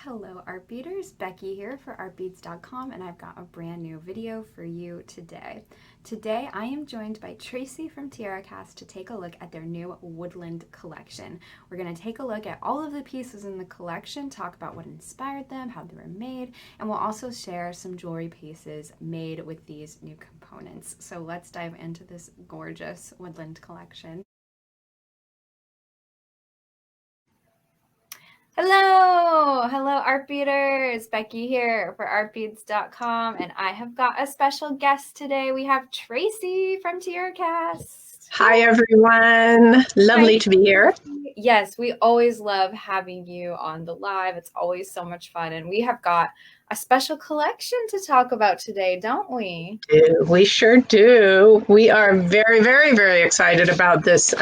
Hello art beaters, Becky here for artbeats.com, and I've got a brand new video for you today. Today I am joined by Tracy from TierraCast to take a look at their new Woodland Collection. We're going to take a look at all of the pieces in the collection, talk about what inspired them, how they were made, and we'll also share some jewelry pieces made with these new components. So let's dive into this gorgeous Woodland Collection. Hello art beaters, Becky here for artbeats.com, and I have got a special guest today. We have Tracy from TierraCast. Hi everyone, lovely to be here. Yes, we always love having you on the live. It's always so much fun, and we have got a special collection to talk about today, don't we? We sure do. We are very, very, very excited about this,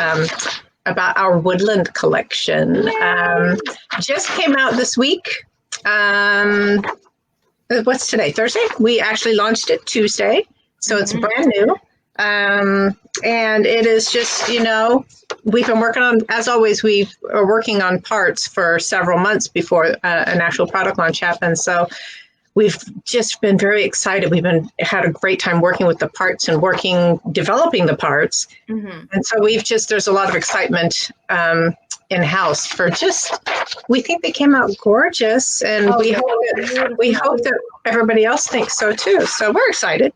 about our Woodland Collection. Just came out this week. What's today? Thursday? We actually launched it Tuesday, so it's brand new. And it is just, we've been working on, as always, we are working on parts for several months before an actual product launch happens. So we've just been very excited. Had a great time working with the parts and developing the parts. And so there's a lot of excitement in-house we think they came out gorgeous, and we hope that everybody else thinks so too. So we're excited.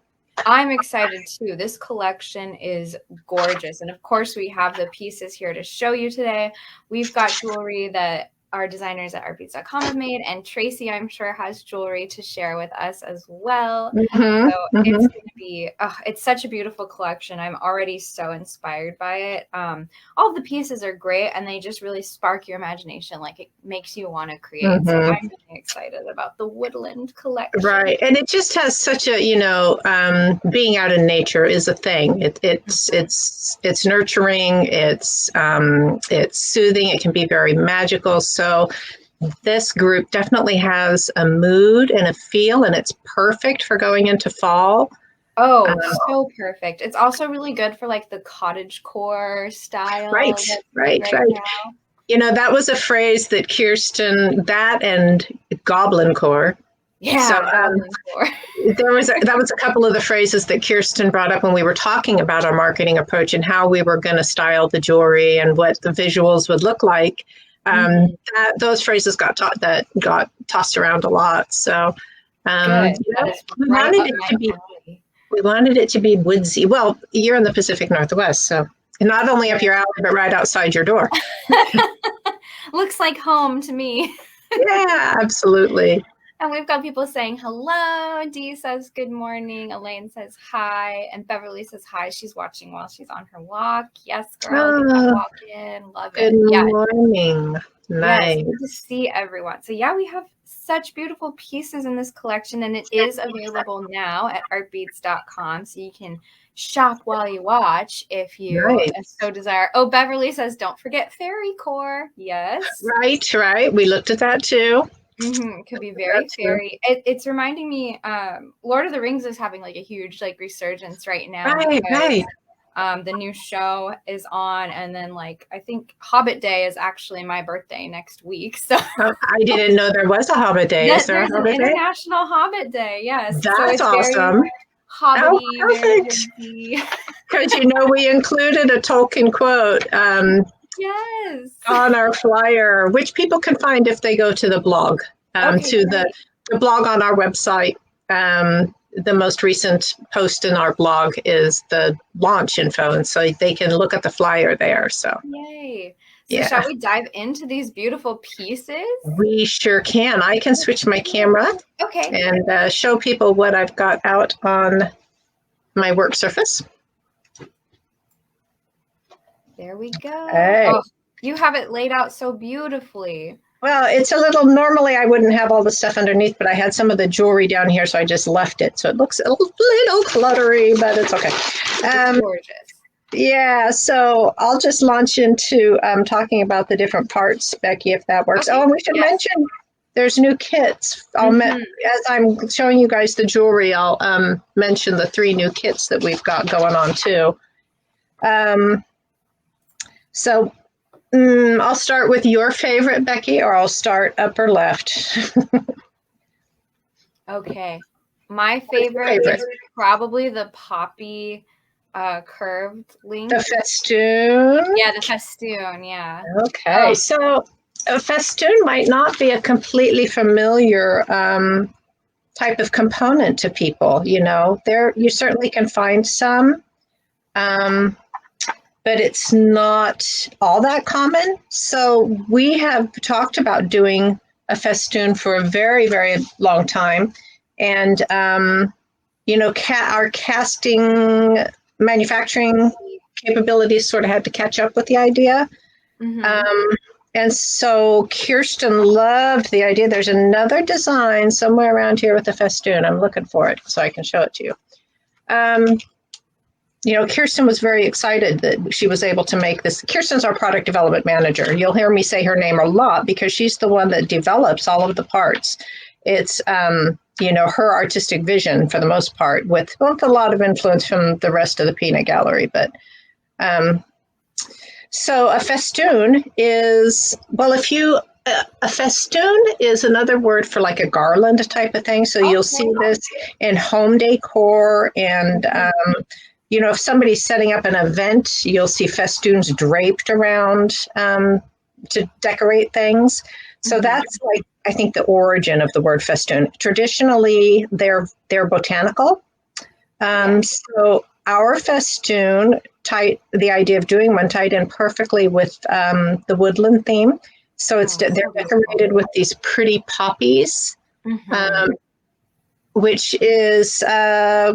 I'm excited too. This collection is gorgeous. And of course, we have the pieces here to show you today. We've got jewelry that our designers at artbeats.com have made, and Tracy, I'm sure, has jewelry to share with us as well. So it's going to be, it's such a beautiful collection. I'm already so inspired by it. All of the pieces are great, and they just really spark your imagination. Like, it makes you want to create. So I'm really excited about the Woodland Collection. Right, and it just has such a, being out in nature is a thing. It's nurturing. It's soothing. It can be very magical. So this group definitely has a mood and a feel, and it's perfect for going into fall. Oh, so perfect. It's also really good for like the cottagecore style. Right. Now. That was a phrase that Kirsten, that and goblin core. Yeah. So that was a couple of the phrases that Kirsten brought up when we were talking about our marketing approach and how we were going to style the jewelry and what the visuals would look like. Those phrases got tossed around a lot. So we wanted it to be woodsy. Well, you're in the Pacific Northwest, so not only up your alley, but right outside your door. Looks like home to me. Yeah, absolutely. And we've got people saying hello. Dee says good morning. Elaine says hi. And Beverly says hi. She's watching while she's on her walk. Yes, girl. Walk in. Love it. Good morning. Nice. Yes, good to see everyone. So yeah, we have such beautiful pieces in this collection, and it is available now at artbeats.com. So you can shop while you watch if you so desire. Oh, Beverly says, don't forget fairy core. Yes. Right. We looked at that too. Could be very fairy. It's reminding me, Lord of the Rings is having like a huge like resurgence right now. Right. The new show is on, and then like I think Hobbit Day is actually my birthday next week. So I didn't know there was a Hobbit Day. Yes, there's an International Hobbit Day. Yes, that's awesome. Hobbity, perfect. Because we included a Tolkien quote. Yes. On our flyer, which people can find if they go to the blog, the blog on our website. The most recent post in our blog is the launch info, and so they can look at the flyer there. So yay! So shall we dive into these beautiful pieces? We sure can. I can switch my camera, and show people what I've got out on my work surface. There we go. Hey. Oh, you have it laid out so beautifully. Well, it's a little, normally I wouldn't have all the stuff underneath, but I had some of the jewelry down here, so I just left it. So it looks a little cluttery, but it's okay. It's gorgeous. Yeah, so I'll just launch into talking about the different parts, Becky, if that works. Oh, and we should mention there's new kits. As I'm showing you guys the jewelry, I'll mention the 3 new kits that we've got going on too. So I'll start with your favorite, Becky, or I'll start upper left. Okay. My What's your favorite favorite? is probably the poppy curved link. The Festoon. Yeah, the festoon. Yeah. Okay, Oh, so a Festoon might not be a completely familiar type of component to people. You know, there you certainly can find some, um, but it's not all that common. So we have talked about doing a Festoon for a very, very long time, and you know, our casting manufacturing capabilities sort of had to catch up with the idea. mm-hmm. Um, and so Kirsten loved the idea. There's another design somewhere around here with a festoon. I'm looking for it so I can show it to you. You know, Kirsten was very excited that she was able to make this. Kirsten's our product development manager. You'll hear me say her name a lot because she's the one that develops all of the parts. It's, you know, her artistic vision for the most part, with a lot of influence from the rest of the peanut gallery. But so a festoon is, well, if you, a festoon is another word for like a garland type of thing. So you'll see Okay. this in home decor and, you know, if somebody's setting up an event, you'll see festoons draped around to decorate things. So Mm-hmm. that's like, I think, the origin of the word festoon. Traditionally, they're botanical. So our festoon the idea of doing one tied in perfectly with the woodland theme. So they're decorated with these pretty poppies, Mm-hmm. which is I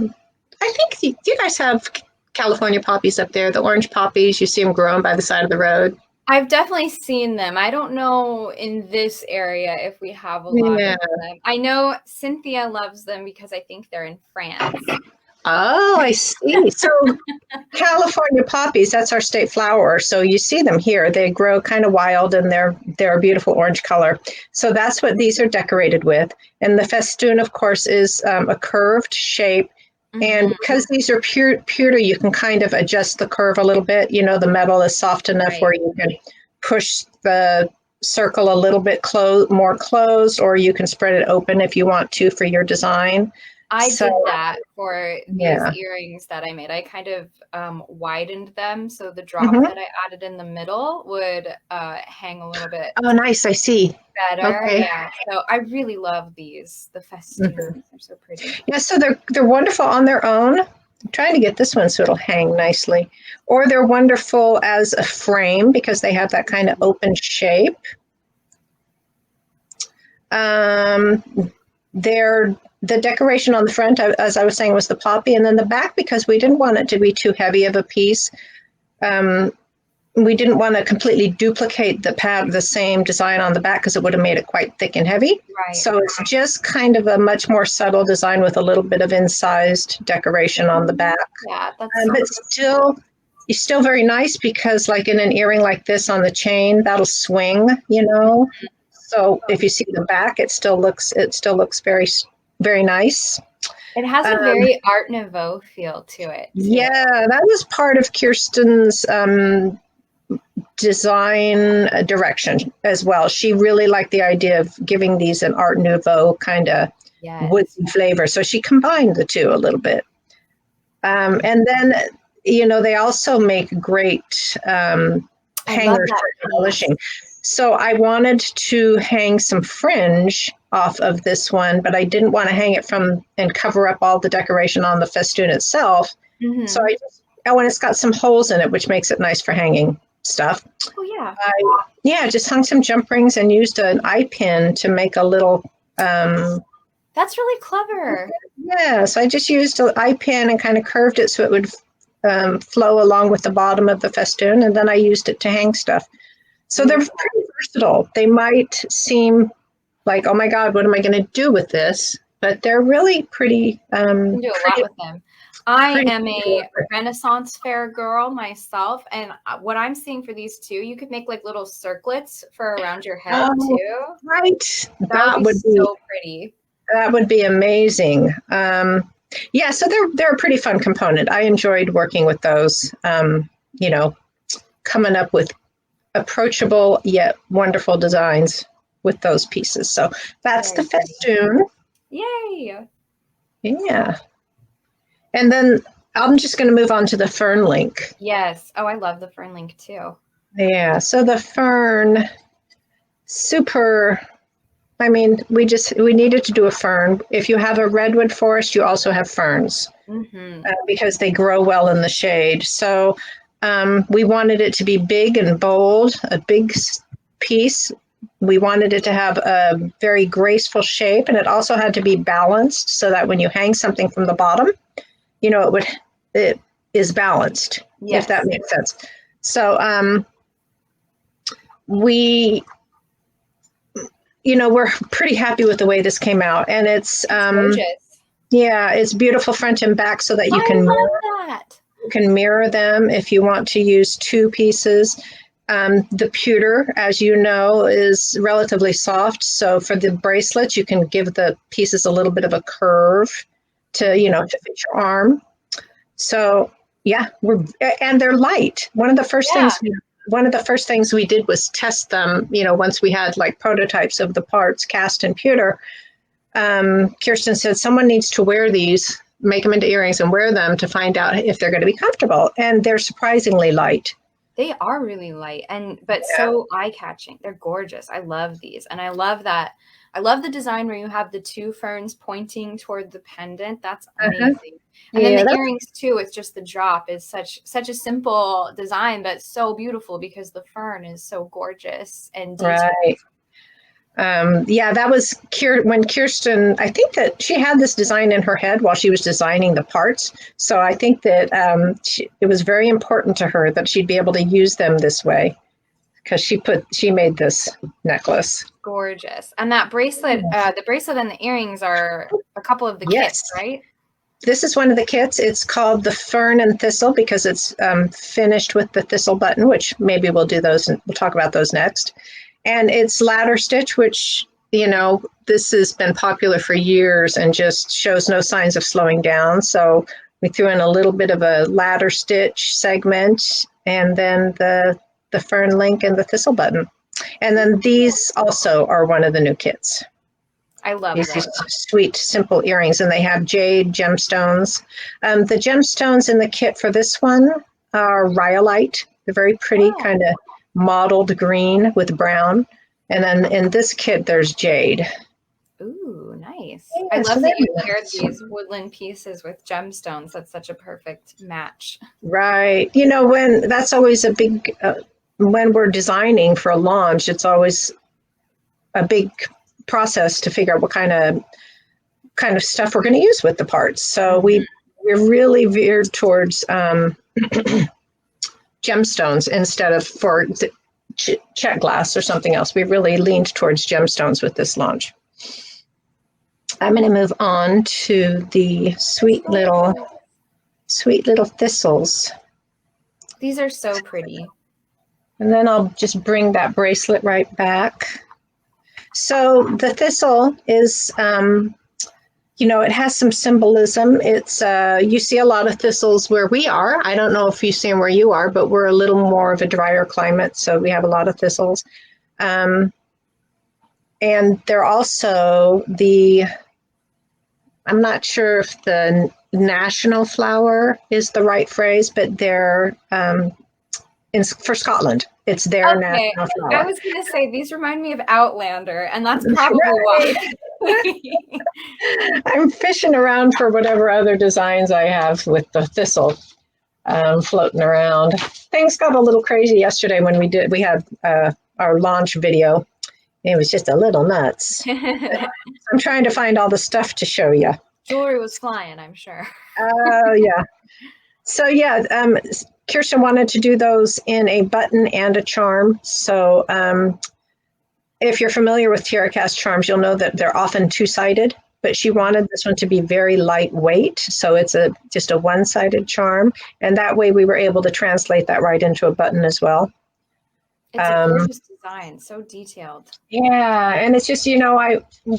think you guys have California poppies up there, the orange poppies. You see them growing by the side of the road. I've definitely seen them. I don't know in this area if we have a lot Yeah. of them. I know Cynthia loves them because I think they're in France. Oh, I see. So California poppies, that's our state flower. So you see them here. They grow kind of wild and they're a beautiful orange color. So that's what these are decorated with. And the festoon, of course, is a curved shape. And because these are pewter, you can kind of adjust the curve a little bit. You know, the metal is soft enough where you can push the circle a little bit more closed, or you can spread it open if you want to for your design. I So, did that for these yeah. earrings that I made. I kind of widened them so the drop Mm-hmm. that I added in the middle would hang a little bit Oh, nice. I see. better. Okay. Yeah. So I really love these. The festoons. Mm-hmm. They're so pretty. Yeah, so they're wonderful on their own. I'm trying to get this one so it'll hang nicely. Or they're wonderful as a frame because they have that kind of open shape. They're the decoration on the front, as I was saying, was the poppy, and then the back, because we didn't want it to be too heavy of a piece. We didn't want to completely duplicate the same design on the back because it would have made it quite thick and heavy. Right. So it's just kind of a much more subtle design with a little bit of incised decoration on the back. Yeah, that's But still, it's still very nice because, like in an earring like this on the chain, that'll swing, you know. So if you see the back, it still looks very, very nice. it has a very Art Nouveau feel to it, too. Yeah, that was part of Kirsten's design direction as well. She really liked the idea of giving these an Art Nouveau kind of woodsy flavor. So she combined the two a little bit. And then, you know, they also make great hangers for embellishing. So I wanted to hang some fringe off of this one, but I didn't want to hang it and cover up all the decoration on the festoon itself. Mm-hmm. So and it's got some holes in it, which makes it nice for hanging stuff. Oh, yeah. I just hung some jump rings and used an eye pin to make a little. That's really clever. Yeah, so I just used an eye pin and kind of curved it so it would flow along with the bottom of the festoon, and then I used it to hang stuff. So they're pretty versatile. They might seem like, oh my God, what am I going to do with this? But they're really pretty. You can do a lot with them. I am a Renaissance fair girl myself, and what I'm seeing for these two, you could make like little circlets for around your head too. Right, that would be so pretty. That would be amazing. Yeah, so they're a pretty fun component. I enjoyed working with those. You know, coming up with approachable yet wonderful designs with those pieces. So that's Very the pretty. Festoon. Yay! Yeah. And then I'm just going to move on to the Fern link. Yes. Oh, I love the Fern link too. Yeah. So the Fern, super. I mean, we needed to do a fern. If you have a redwood forest, you also have ferns because they grow well in the shade. So we wanted it to be big and bold, a big piece. We wanted it to have a very graceful shape, and it also had to be balanced so that when you hang something from the bottom, you know, it is balanced, if that makes sense. So we're pretty happy with the way this came out, and it's gorgeous. Yeah, it's beautiful front and back so that you can mirror them if you want to use two pieces. The pewter, as you know, is relatively soft. So for the bracelets, you can give the pieces a little bit of a curve to fit your arm. So yeah, and they're light. One of the first things we did was test them. Once we had like prototypes of the parts cast in pewter, Kirsten said someone needs to wear these, make them into earrings and wear them to find out if they're going to be comfortable. And they're surprisingly light. They are really light but so eye-catching. They're gorgeous. I love these. And I love the design where you have the two ferns pointing toward the pendant. That's amazing. And then the earrings too, it's just the drop is such a simple design, but so beautiful because the fern is so gorgeous and detailed. Right. That was when Kirsten, I think that she had this design in her head while she was designing the parts. So I think that it was very important to her that she'd be able to use them this way because she made this necklace. Gorgeous. And that bracelet, the bracelet and the earrings are a couple of the kits, right? This is one of the kits. It's called the Fern and Thistle because it's finished with the Thistle button, which maybe we'll do those and we'll talk about those next. And it's ladder stitch, which, this has been popular for years and just shows no signs of slowing down. So we threw in a little bit of a ladder stitch segment and then the Fern link and the Thistle button. And then these also are one of the new kits. I love these sweet, simple earrings, and they have jade gemstones. The gemstones in the kit for this one are rhyolite. They're very pretty, kind of mottled green with brown. And then in this kit, there's jade. Ooh, nice. Yeah, I love that you paired these woodland pieces with gemstones. That's such a perfect match. Right. When that's always a big, when we're designing for a launch, it's always a big process to figure out what kind of stuff we're going to use with the parts. So we're really veered towards gemstones instead of for check glass or something else. We really leaned towards gemstones with this launch. I'm going to move on to the sweet little thistles. These are so pretty. And then I'll just bring that bracelet right back. So the thistle is, it has some symbolism. It's you see a lot of thistles where we are. I don't know if you see them where you are, but we're a little more of a drier climate, so we have a lot of thistles. And they're also I'm not sure if the national flower is the right phrase, but they're for Scotland. It's their national flower. I was going to say, these remind me of Outlander, and that's probably why. I'm fishing around for whatever other designs I have with the thistle floating around. Things got a little crazy yesterday when we had our launch video. It was just a little nuts. I'm trying to find all the stuff to show you. Jewelry was flying, I'm sure. Yeah. So Kirsten wanted to do those in a button and a charm. So if you're familiar with TierraCast charms, you'll know that they're often two-sided, but she wanted this one to be very lightweight. So it's just a one-sided charm. And that way we were able to translate that right into a button as well. It's a gorgeous design, so detailed. Yeah, and it's just,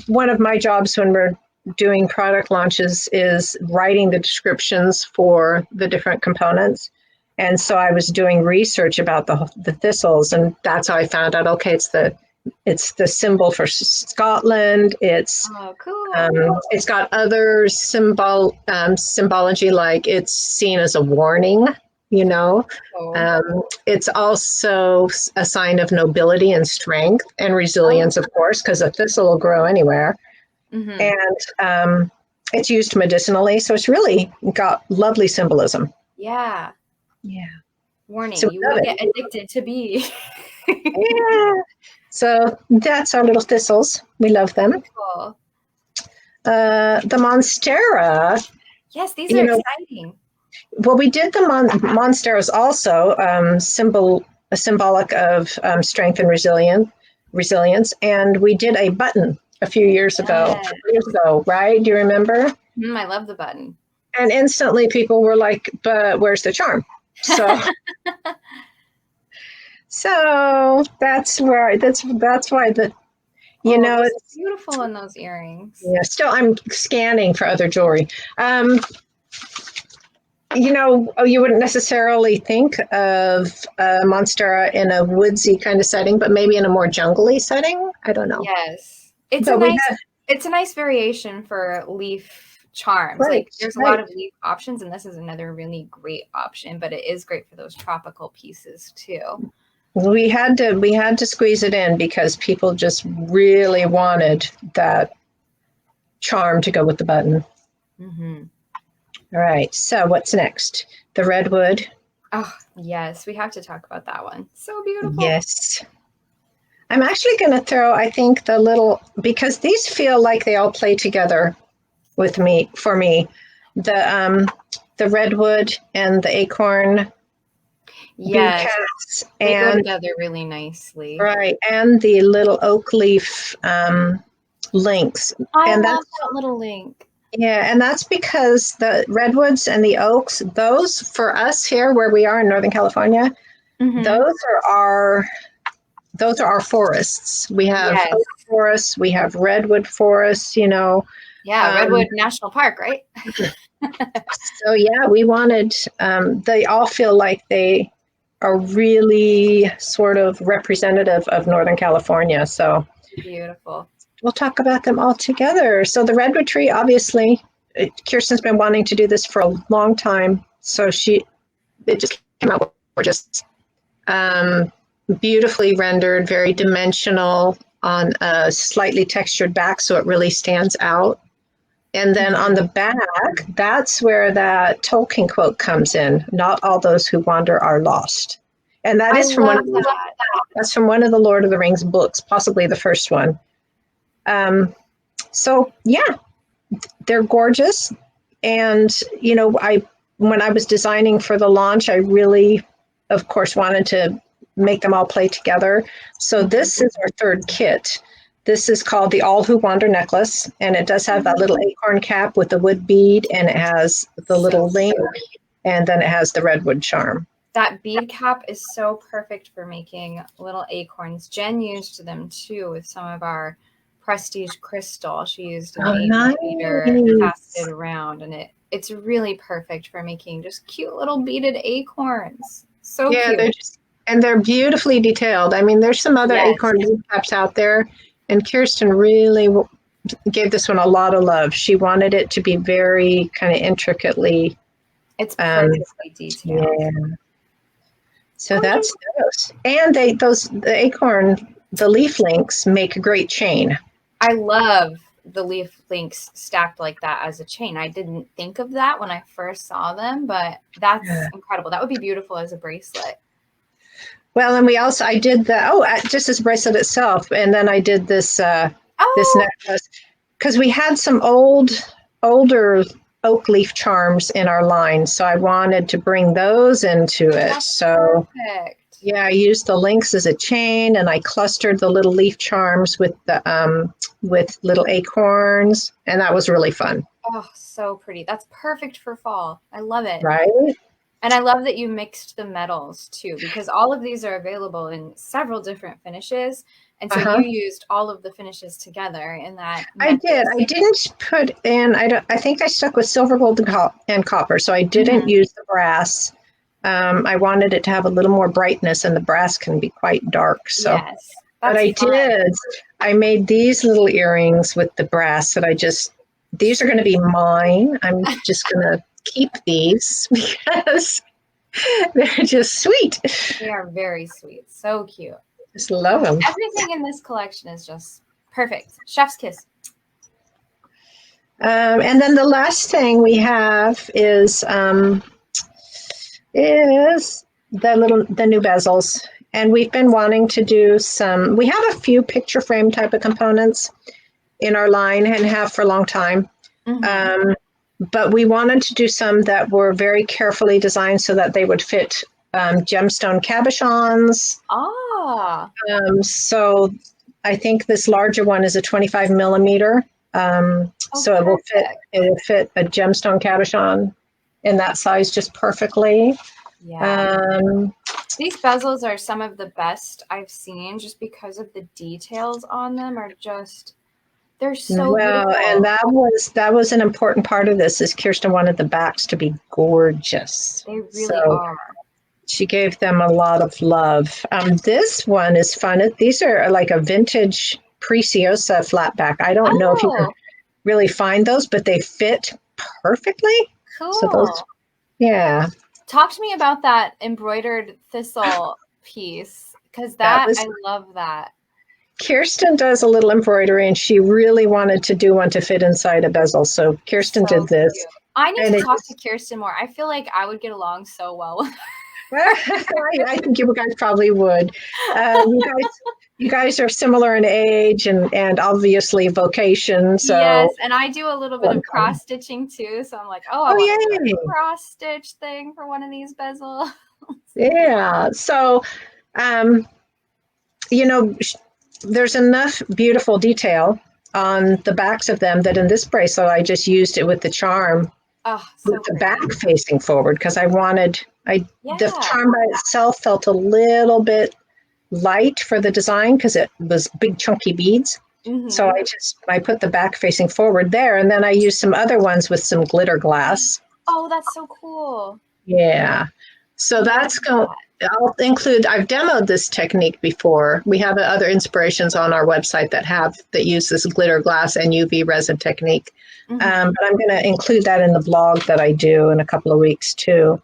one of my jobs when we're doing product launches is writing the descriptions for the different components. And so I was doing research about the thistles, and that's how I found out. Okay, it's the symbol for Scotland. Oh, cool. It's got other symbology, like it's seen as a warning. You know, Oh. it's also a sign of nobility and strength and resilience, of course, because a thistle will grow anywhere. Mm-hmm. And it's used medicinally, so it's really got lovely symbolism. Yeah. Yeah. Warning, So you will get addicted to bee. yeah. So that's our little thistles. We love them. Cool. The Monstera. Yes, these are exciting. Well, we did the Monsteras also, symbolic of strength and resilience, and we did a button a few years ago, right? Do you remember? I love the button. And instantly people were like, but where's the charm? So so that's why it's beautiful in those earrings. Yeah, still I'm scanning for other jewelry. You wouldn't necessarily think of Monstera in a woodsy kind of setting, but maybe in a more jungly setting. I don't know. Yes, it's a nice variation for leaf charms. Right, like there's a lot of leaf options, and this is another really great option. But it is great for those tropical pieces too. We had to squeeze it in because people just really wanted that charm to go with the button. Mm-hmm. All right. So what's next? The redwood. Oh, yes. We have to talk about that one. So beautiful. Yes. I'm actually going to throw, I think, because these feel like they all play together for me. The redwood and the acorn. Yes. They go together really nicely. Right. And the little oak leaf links. I love that little link. Yeah, and that's because the redwoods and the oaks, those for us here where we are in Northern California, those are our forests. We have oak forests, we have redwood forests, Yeah, Redwood National Park, right? So yeah, we wanted, they all feel like they are really sort of representative of Northern California. So beautiful. We'll talk about them all together. So the redwood tree, obviously, Kirsten's been wanting to do this for a long time. So it just came out gorgeous. Beautifully rendered, very dimensional on a slightly textured back, so it really stands out. And then on the back, that's where that Tolkien quote comes in. Not all those who wander are lost. And that is from one of the Lord of the Rings books, possibly the first one. So yeah, they're gorgeous. And, when I was designing for the launch, I really, of course, wanted to make them all play together. So this is our third kit. This is called the All Who Wander necklace. And it does have that little acorn cap with the wood bead, and it has the little link, and then it has the redwood charm. That bead cap is so perfect for making little acorns. Jen used them too with some of our prestige crystal. She used an beater, passed it around, and it's really perfect for making just cute little beaded acorns. So cute. They're beautifully detailed. I mean, there's some other acorn bead caps out there, and Kirsten really gave this one a lot of love. She wanted it to be very kind of intricately. It's perfectly detailed. Yeah. So that's those. And the acorn, the leaf links make a great chain. I love the leaf links stacked like that as a chain. I didn't think of that when I first saw them, but that's incredible. That would be beautiful as a bracelet. Well, and I did just as a bracelet itself. And then I did this necklace because we had some older oak leaf charms in our line. So I wanted to bring those into it. That's perfect. Yeah, I used the links as a chain, and I clustered the little leaf charms with the with little acorns, and that was really fun. Oh, so pretty. That's perfect for fall. I love it. Right? And I love that you mixed the metals too, because all of these are available in several different finishes. And so you used all of the finishes together in that. I did. I didn't put in, I think I stuck with silver, gold, and copper. So I didn't use the brass. I wanted it to have a little more brightness, and the brass can be quite dark. So, Yes, but that's I fun. did. I made these little earrings with the brass that these are going to be mine. I'm just going to keep these because they're just sweet. They are very sweet. So cute. Just love them. Everything in this collection is just perfect. Chef's kiss. And then the last thing we have is the new bezels. And we've been wanting to do we have a few picture frame type of components in our line and have for a long time. Mm-hmm. But we wanted to do some that were very carefully designed so that they would fit gemstone cabochons. So I think this larger one is a 25 millimeter. So it will fit a gemstone cabochon in that size just perfectly. Yeah. These bezels are some of the best I've seen just because of the details on them are just, they're so beautiful. And that was an important part of this is Kirsten wanted the backs to be gorgeous. They really are. She gave them a lot of love. This one is fun. These are like a vintage Preciosa flat back. I don't know if you can really find those, but they fit perfectly. Cool. So yeah. Talk to me about that embroidered thistle piece because I love that. Kirsten does a little embroidery and she really wanted to do one to fit inside a bezel. So Kirsten did this. Cute. I need to talk to Kirsten more. I feel like I would get along so well with her. I think you guys probably would. You guys are similar in age and obviously vocation. So yes, and I do a little bit of cross stitching too. So I'm like, I want a cross stitch thing for one of these bezels. Yeah. So, there's enough beautiful detail on the backs of them that in this bracelet I just used it with the charm with the back facing forward because the charm by itself felt a little bit light for the design because it was big chunky beads. Mm-hmm. So I put the back facing forward there, and then I used some other ones with some glitter glass. Oh, that's so cool. Yeah. So that's going. I've demoed this technique before. We have other inspirations on our website that use this glitter glass and UV resin technique. Mm-hmm. But I'm going to include that in the blog that I do in a couple of weeks too.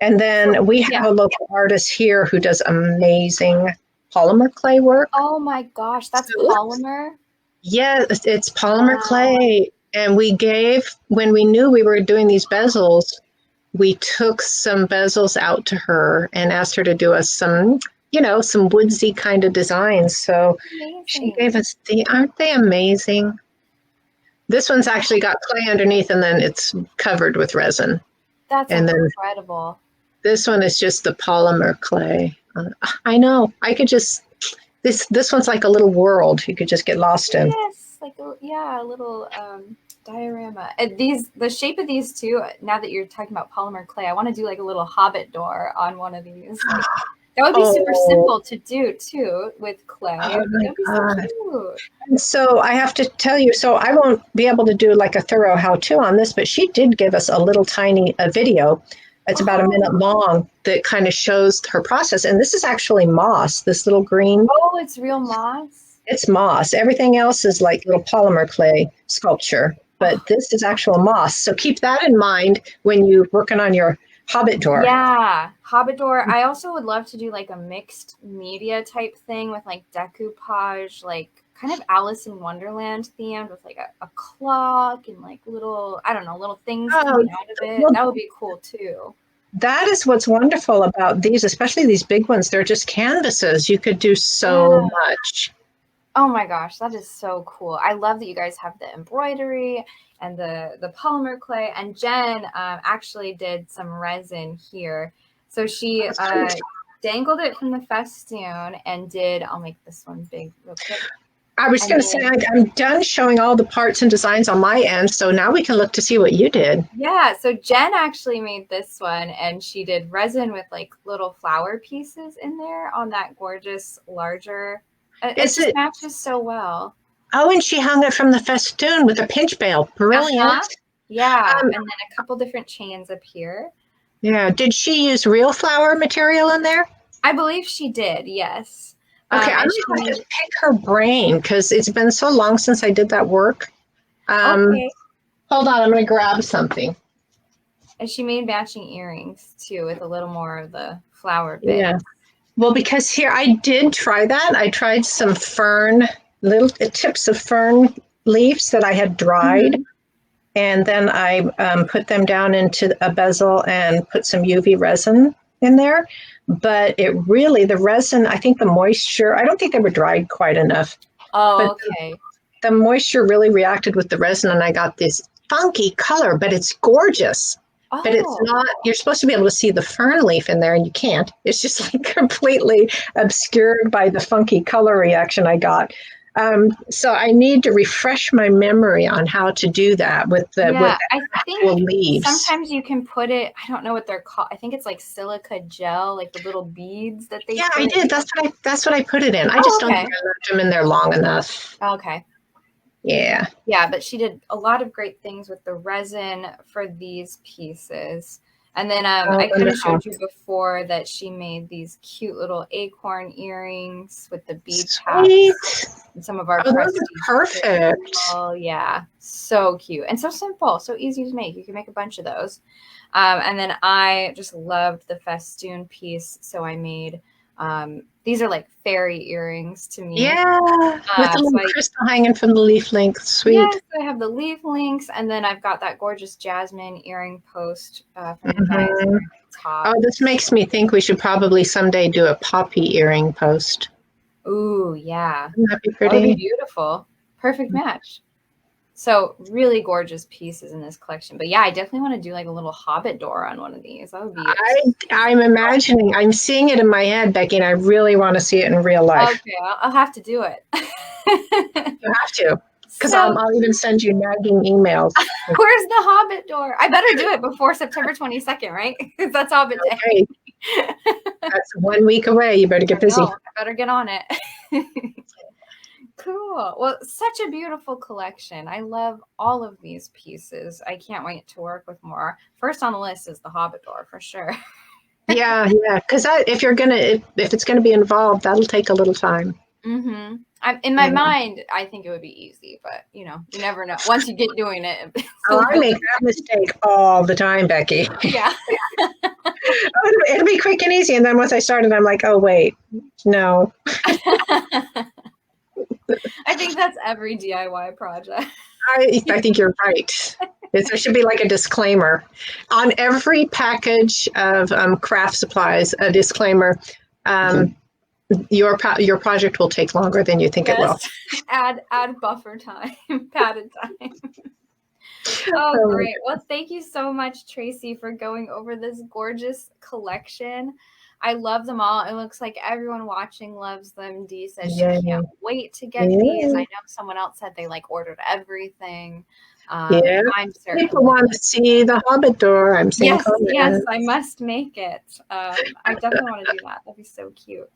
And then we have a local artist here who does amazing polymer clay work. Oh my gosh, that's polymer? Yeah, it's polymer clay. And when we knew we were doing these bezels, we took some bezels out to her and asked her to do us some woodsy kind of designs. So she gave us aren't they amazing? This one's actually got clay underneath and then it's covered with resin. That's incredible. This one is just the polymer clay. I know. I could just this one's like a little world you could just get lost in. Yes, like a little diorama. The shape of these two. Now that you're talking about polymer clay, I want to do like a little hobbit door on one of these. Like, that would be super simple to do too with clay. That would be so cute. And so I have to tell you, so I won't be able to do like a thorough how-to on this, but she did give us a little tiny video. It's about a minute long that kind of shows her process. And this is actually moss, this little green. Oh, it's real moss? It's moss. Everything else is like little polymer clay sculpture, but this is actual moss. So keep that in mind when you're working on your hobbit door. Yeah, hobbit door. I also would love to do like a mixed media type thing with like decoupage, like kind of Alice in Wonderland themed with like a clock and like little things coming out of it. That would be cool too. That is what's wonderful about these, especially these big ones. They're just canvases. You could do so much. Oh my gosh, that is so cool. I love that you guys have the embroidery and the polymer clay. And Jen actually did some resin here. So she dangled it from the Festoon and I'll make this one big real quick. I was going to say, I'm done showing all the parts and designs on my end, so now we can look to see what you did. Yeah, so Jen actually made this one, and she did resin with like little flower pieces in there on that gorgeous larger. It just matches so well. Oh, and she hung it from the Festoon with a pinch bail. Brilliant. Yeah, and then a couple different chains up here. Yeah. Did she use real flower material in there? I believe she did, yes. Okay, I'm And she going to made, have to pick her brain because it's been so long since I did that work. okay. Hold on, I'm going to grab something. And she made matching earrings too with a little more of the flower bit. Yeah. Well, because here I did try that. I tried some fern, little tips of fern leaves that I had dried. Mm-hmm. And then I put them down into a bezel and put some UV resin in there. But it really, the resin, I think the moisture, I don't think they were dried quite enough. Oh, But okay. the moisture really reacted with the resin, and I got this funky color, but it's gorgeous. But it's Oh, not, you're supposed to be able to see the fern leaf in there, and you can't. It's just like completely obscured by the funky color reaction I got. So I need to refresh my memory on how to do that with yeah. the I think actual leaves. sometimes you can put it, I don't know what they're called. I think it's like silica gel, like the little beads that they Yeah, I put. did. That's what I put it in. I Oh, just don't okay. think I left them in there long enough. Okay. Yeah. Yeah, but she did a lot of great things with the resin for these pieces. And then Oh, I kind of wonderful. showed you before that she made these cute little acorn earrings with the bead Sweet. caps and some of our Oh, those prestige are perfect. crystal. Yeah, so cute and so simple, so easy to make. You can make a bunch of those. And then I just loved the festoon piece, so I made these are like fairy earrings to me. Yeah, with the So little I crystal hanging from the leaf link. Sweet. Yes, I have the leaf links, and then I've got that gorgeous jasmine earring post from the diamonds Hmm. earring at the top. Oh, this makes me think we should probably someday do a poppy earring post. Ooh, yeah. Wouldn't that be That would be pretty? beautiful. Perfect match. So really gorgeous pieces in this collection. But yeah, I definitely want to do like a little hobbit door on one of these. That would be I'm imagining, I'm seeing it in my head, Becky, and I really want to see it in real life. okay. I'll have to do it. You have to, because So I'll even send you nagging emails. where's the hobbit door? I better do it before September 22nd, right? Because that's Hobbit Day. Okay, that's 1 week away. You better get busy. I better get on it. Cool. Well, such a beautiful collection. I love all of these pieces. I can't wait to work with more. First on the list is the Hobbit door for sure. Yeah, yeah. Because if it's gonna be involved, that'll take a little time. Mm-hmm. In my mind, I think it would be easy, but you never know. Once you get doing it, Oh, I make that mistake all the time, Becky. yeah. It'll be quick and easy, and then once I started, I'm like, oh wait, no. I think that's every DIY project. I think you're right. There should be like a disclaimer on every package of craft supplies. A disclaimer: your project will take longer than you think it will. Add buffer time, padded time. Oh, great. Well, thank you so much, Tracy, for going over this gorgeous collection. I love them all. It looks like everyone watching loves them. Dee says she can't wait to get these. I know someone else said they ordered everything. Yeah, I'm certain people want to see the Hobbit door. I'm saying yes, I must make it. I definitely want to do that. That'd be so cute.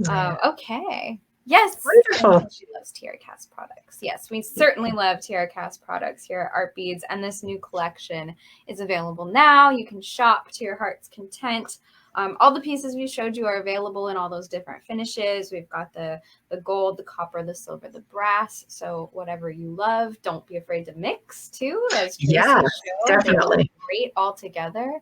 Okay. Yes. Wonderful. She loves TierraCast products. Yes, we certainly love TierraCast products here at Art Beads, and this new collection is available now. You can shop to your heart's content. All the pieces we showed you are available in all those different finishes. We've got the gold, the copper, the silver, the brass. So whatever you love, don't be afraid to mix too. As Tracy showed, definitely great all together.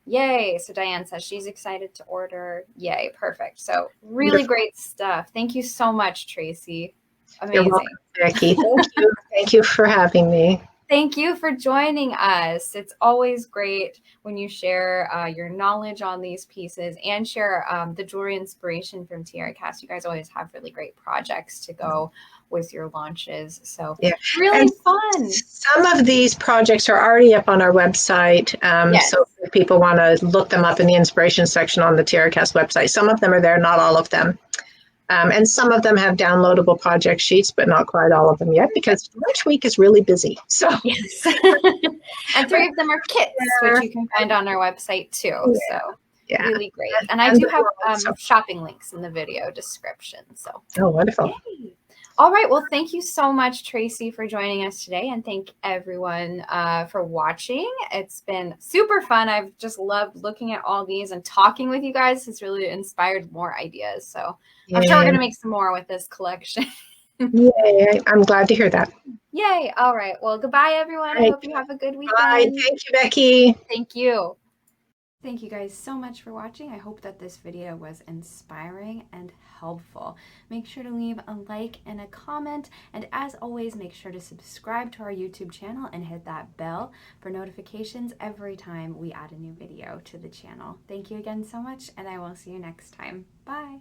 Yay. So Diane says she's excited to order. Yay. Perfect. So really great stuff. Thank you so much, Tracy. Amazing. You're welcome, Jackie. Thank you. Thank you for having me. Thank you for joining us. It's always great when you share your knowledge on these pieces and share the jewelry inspiration from TierraCast. You guys always have really great projects to go with your launches. So really fun. Some of these projects are already up on our website. So if people want to look them up in the inspiration section on the TierraCast website, some of them are there, not all of them. And some of them have downloadable project sheets, but not quite all of them yet because launch week is really busy. So yes. And 3 of them are kits, which you can find on our website too. So really great. And I do have shopping links in the video description. So wonderful. Yay. All right. Well, thank you so much, Tracy, for joining us today. And thank everyone for watching. It's been super fun. I've just loved looking at all these and talking with you guys. It's really inspired more ideas. So I'm sure we're going to make some more with this collection. Yay. I'm glad to hear that. Yay. All right. Well, goodbye, everyone. I hope you have a good weekend. Bye. Thank you, Becky. Thank you. Thank you guys so much for watching. I hope that this video was inspiring and helpful. Make sure to leave a like and a comment. And as always, make sure to subscribe to our YouTube channel and hit that bell for notifications every time we add a new video to the channel. Thank you again so much, and I will see you next time. Bye.